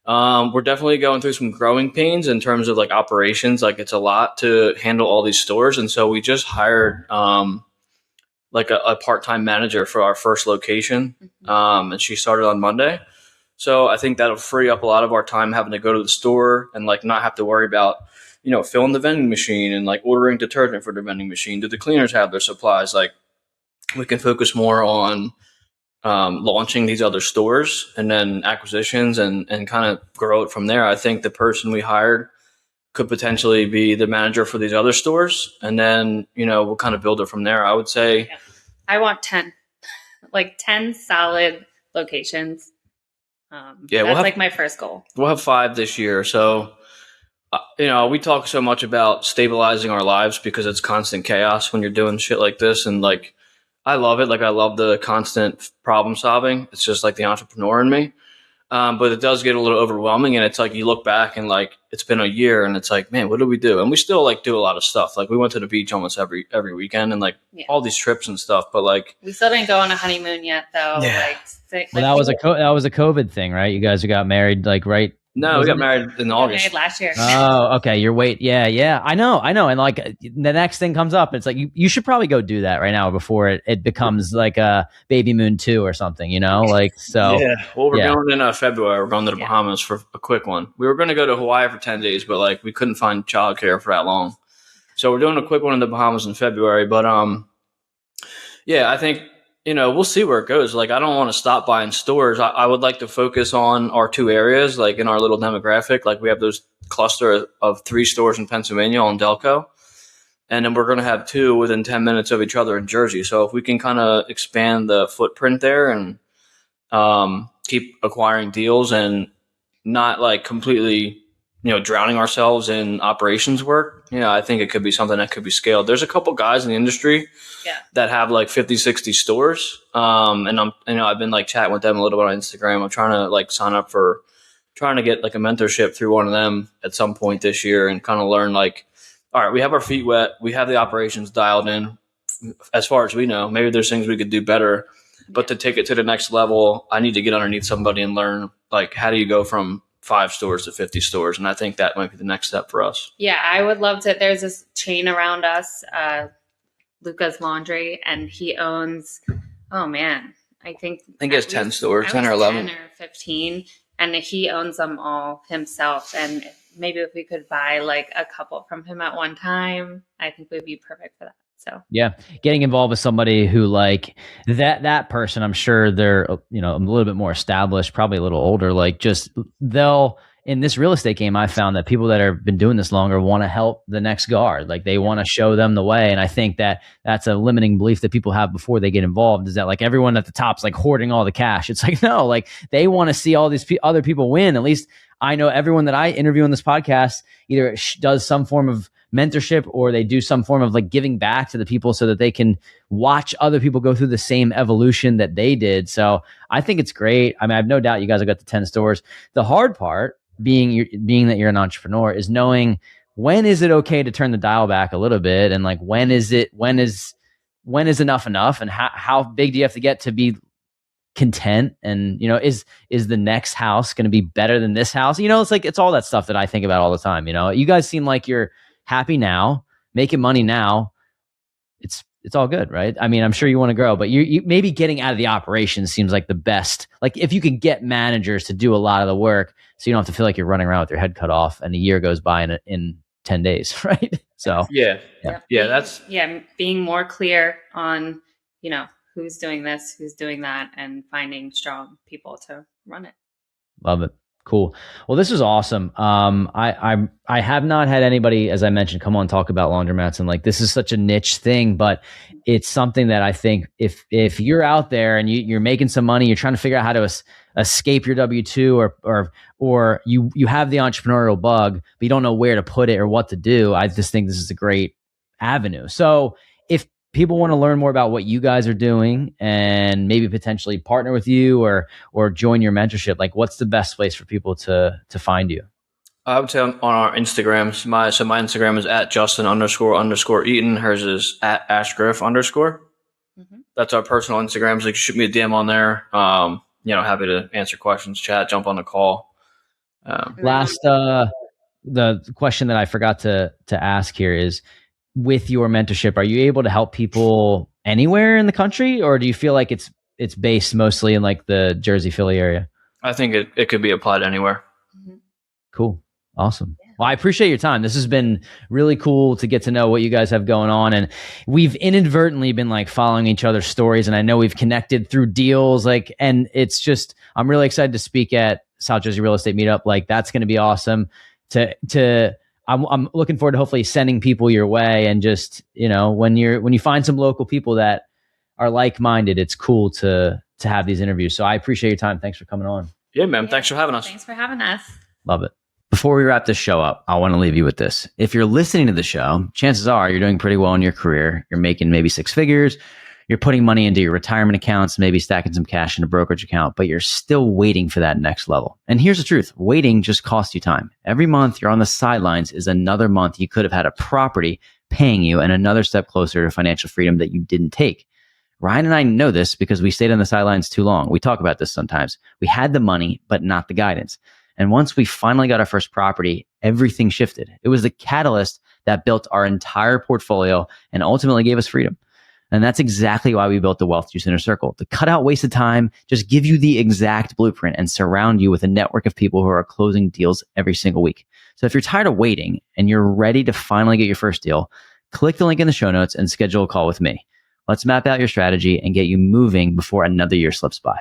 Speaker 3: We're definitely going through some growing pains in terms of like operations. Like, it's a lot to handle all these stores. And so we just hired, like a part-time manager for our first location. And she started on Monday. So I think that'll free up a lot of our time having to go to the store and like not have to worry about, filling the vending machine and like ordering detergent for the vending machine. Do the cleaners have their supplies? Like, we can focus more on launching these other stores and then acquisitions and kind of grow it from there. I think the person we hired could potentially be the manager for these other stores. And then, we'll kind of build it from there. I would say
Speaker 2: I want 10, like 10 solid locations. That's like my first goal.
Speaker 3: We'll have 5 this year. So, we talk so much about stabilizing our lives because it's constant chaos when you're doing shit like this. And like, I love it. Like, I love the constant problem solving. It's just like the entrepreneur in me. But it does get a little overwhelming, and it's like you look back and like it's been a year, and it's like, man, what did we do? And we still like do a lot of stuff. Like we went to the beach almost every weekend, and like all these trips and stuff. But like
Speaker 2: we still didn't go on a honeymoon yet, though.
Speaker 3: Yeah.
Speaker 1: Well, that was a COVID thing, right? You guys got married like right.
Speaker 3: No, we got married in August.
Speaker 2: Married last year.
Speaker 1: Oh, okay. You're yeah. I know. And like the next thing comes up, it's like you should probably go do that right now before it becomes like a baby moon 2 or something, you know? Like so.
Speaker 3: Yeah. Well, we're going in February. We're going to the Bahamas for a quick one. We were going to go to Hawaii for 10 days, but like we couldn't find childcare for that long, so we're doing a quick one in the Bahamas in February. But I think. We'll see where it goes. Like, I don't want to stop buying stores. I would like to focus on our 2 areas, like in our little demographic. Like we have those cluster of 3 stores in Pennsylvania on Delco. And then we're going to have 2 within 10 minutes of each other in Jersey. So if we can kind of expand the footprint there and keep acquiring deals and not like completely, drowning ourselves in operations work, I think it could be something that could be scaled. There's a couple guys in the industry that have like 50, 60 stores. And I've been like chatting with them a little bit on Instagram. I'm trying to like sign up for trying to get like a mentorship through one of them at some point this year and kind of learn like, all right, we have our feet wet. We have the operations dialed in as far as we know. Maybe there's things we could do better, but to take it to the next level, I need to get underneath somebody and learn like, how do you go from 5 stores to 50 stores. And I think that might be the next step for us. Yeah,
Speaker 2: I would love to. There's this chain around us, Luca's Laundry, and he owns, I think
Speaker 3: he has 10 stores, 10 or 11.
Speaker 2: 10 or 15. And he owns them all himself. And maybe if we could buy like a couple from him at one time, I think we'd be perfect for that. So
Speaker 1: yeah, getting involved with somebody who like that person, I'm sure they're, a little bit more established, probably a little older, like just they'll, in this real estate game, I found that people that have been doing this longer want to help the next guard. Like they want to show them the way. And I think that that's a limiting belief that people have before they get involved, is that like everyone at the top's like hoarding all the cash. It's like, no, like they want to see all these other people win. At least I know everyone that I interview on this podcast either does some form of mentorship or they do some form of like giving back to the people so that they can watch other people go through the same evolution that they did. So I think it's great. I mean, I have no doubt you guys have got the 10 stores. The hard part being that you're an entrepreneur is knowing when is it okay to turn the dial back a little bit, and like when is enough and how big do you have to get to be content, and is the next house going to be better than this house? It's like it's all that stuff that I think about all the time. You guys seem like you're happy now, making money now. It's all good, right? I mean, I'm sure you want to grow, but you maybe getting out of the operation seems like the best. Like if you could get managers to do a lot of the work, so you don't have to feel like you're running around with your head cut off and a year goes by in 10 days, right? So
Speaker 2: being more clear on who's doing this, who's doing that, and finding strong people to run it.
Speaker 1: Love it. Cool. Well, this was awesome. I have not had anybody, as I mentioned, come on talk about laundromats, and like this is such a niche thing, but it's something that I think if you're out there and you're making some money, you're trying to figure out how to escape your W-2 or you have the entrepreneurial bug, but you don't know where to put it or what to do, I just think this is a great avenue. So if people want to learn more about what you guys are doing and maybe potentially partner with you or join your mentorship, like what's the best place for people to find you?
Speaker 3: I would say on our Instagrams. My Instagram is at Justin__Eaton. Hers is at @ashgriff_. Mm-hmm. That's our personal Instagrams. Like shoot me a DM on there. Happy to answer questions, chat, jump on the call.
Speaker 1: Last, the question that I forgot to ask here is, with your mentorship, are you able to help people anywhere in the country, or do you feel like it's based mostly in like the Jersey, Philly area?
Speaker 3: I think it could be applied anywhere.
Speaker 1: Mm-hmm. Cool. Awesome. Yeah. Well, I appreciate your time. This has been really cool to get to know what you guys have going on. And we've inadvertently been like following each other's stories, and I know we've connected through deals, and it's just, I'm really excited to speak at South Jersey Real Estate Meetup. Like that's going to be awesome I'm looking forward to hopefully sending people your way, and just, when you find some local people that are like-minded, it's cool to have these interviews. So I appreciate your time. Thanks for coming on.
Speaker 3: Yeah, man. Thanks for having us.
Speaker 2: Thanks for having us.
Speaker 1: Love it. Before we wrap this show up, I want to leave you with this. If you're listening to the show, chances are you're doing pretty well in your career. You're making maybe 6 figures. You're putting money into your retirement accounts, maybe stacking some cash in a brokerage account, but you're still waiting for that next level. And here's the truth. Waiting just costs you time. Every month you're on the sidelines is another month you could have had a property paying you and another step closer to financial freedom that you didn't take. Ryan and I know this because we stayed on the sidelines too long. We talk about this sometimes. We had the money, but not the guidance. And once we finally got our first property, everything shifted. It was the catalyst that built our entire portfolio and ultimately gave us freedom. And that's exactly why we built the Wealth Juice Inner Circle, to cut out wasted time, just give you the exact blueprint and surround you with a network of people who are closing deals every single week. So if you're tired of waiting and you're ready to finally get your first deal, click the link in the show notes and schedule a call with me. Let's map out your strategy and get you moving before another year slips by.